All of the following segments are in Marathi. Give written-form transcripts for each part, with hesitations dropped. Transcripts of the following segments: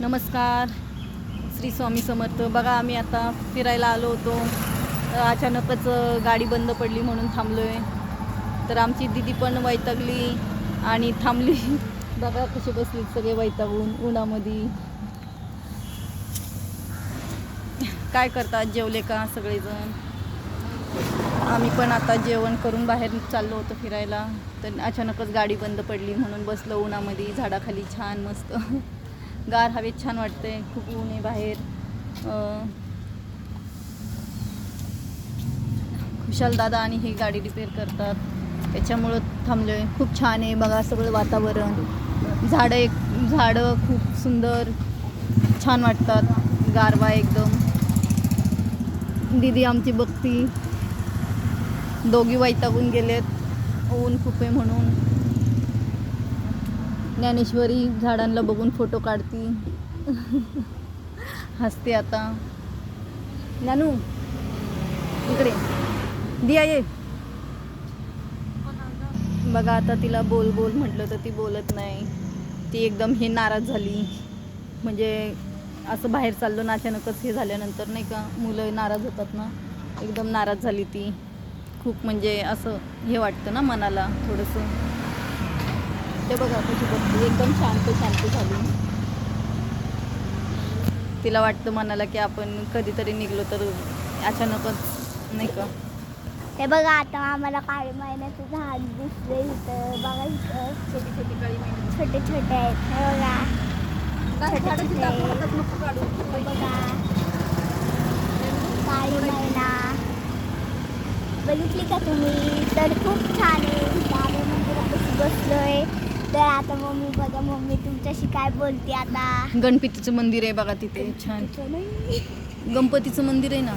नमस्कार, श्री स्वामी समर्थ. बघा आम्ही आता फिरायला आलो होतो. अचानकच गाडी बंद पडली म्हणून थांबलो आहे. तर आमची दीदी पण वैतागली आणि थांबली. बघा कसे बसले सगळे वैतागून उन्हामध्ये. काय करतात, जेवले का सगळेजण? आम्ही पण आता जेवण करून बाहेर चाललो होतो फिरायला. तर अचानकच गाडी बंद पडली म्हणून बसलो उन्हामध्ये झाडाखाली. छान मस्त गार हवेत छान वाटते. खूप ऊन आहे बाहेर. खुशाल दादा आणि ही गाडी रिपेअर करतात त्याच्यामुळं थांबलो आहे. खूप छान आहे बघा सगळं वातावरण. झाडं खूप सुंदर छान वाटतात. गारवा एकदम. दीदी आमची बघती. दोघी वैतागून गेलेत ऊन खूप आहे म्हणून. ज्ञानेश्वरी झाडांना बघून फोटो काढती. हसते आता. ज्ञानू इकडे, दिया ये. बघा आता तिला बोल बोल म्हटलं तर ती बोलत नाही. ती एकदम हे नाराज झाली. म्हणजे असं बाहेर चाललो ना अचानकच हे झाल्यानंतर नाही का मुलं नाराज होतात ना, एकदम नाराज झाली ती. खूप म्हणजे असं हे वाटतं ना मनाला थोडंसं. ते बघा कशी बघते एकदम शांत झाली. तिला वाटतं मनाला की आपण कधीतरी निघलो तर अचानकच नाही का. हे बघा आता आम्हाला काळी महिन्याचं झाड दिसले इथं. बघा इथं छोटी काळी महिने छोटे छोटे आहेत. हे बघा बघा काळी महिना बघितली का तुम्ही? तर खूप छान आहे. आम्ही मंदिरात बसलोय. तर आता मम्मी तुमच्याशी काय बोलते आता? गणपतीचं मंदिर आहे बघा तिथे छान. गणपतीचं मंदिर आहे ना.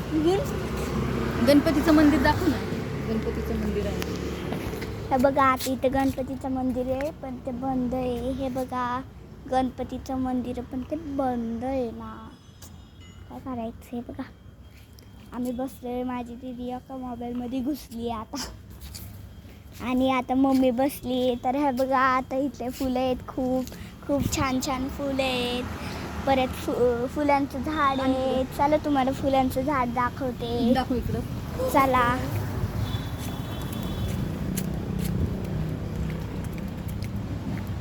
गणपतीचं मंदिर दाखव ना. गणपतीचं मंदिर आहे. हे बघा आता इथं गणपतीचं मंदिर आहे पण ते बंद आहे. हे बघा गणपतीचं मंदिर पण ते बंद आहे ना. काय करायचं? हे बघा आम्ही बसलोय. माझी दीदी एका मोबाईलमध्ये घुसली आहे आता. आणि आता मम्मी बसली. तर हे बघा आता इथले फुलं आहेत. खूप छान फुलं आहेत. परत फुलांचं झाड आहे. चला तुम्हाला फुलांचं झाड दाखवते. दाखव इकडं. चला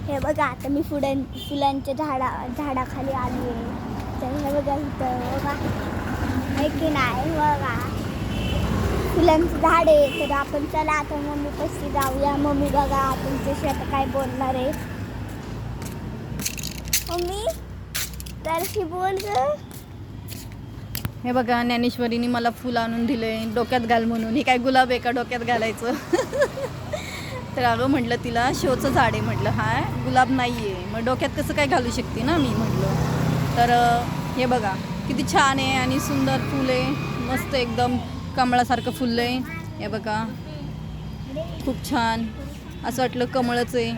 हे बघा आता मी फुलांच्या झाडाखाली आली आहे. तर हे बघा इथं बघा आहे की नाही. बघा फुलांचं झाड आहे. तर आपण चला आता मम्मी कशी जाऊया. मम्मी बघा तुमच्याशी आता काय बोलणार आहे. मम्मी तरशी बोल ग. हे बघा ज्ञानेश्वरीने मला फुल आणून दिले डोक्यात घाल म्हणून. हे काय गुलाब आहे का डोक्यात घालायचं? तर अगं म्हटलं तिला शोचं झाड आहे म्हटलं. हा गुलाब नाही आहे मग डोक्यात कसं काय घालू शकते ना मी म्हटलं. तर हे बघा किती छान आहे आणि सुंदर फुल आहे. मस्त एकदम कमळासारखं फुललं आहे. हे बघा खूप छान. असं वाटलं कमळच आहे.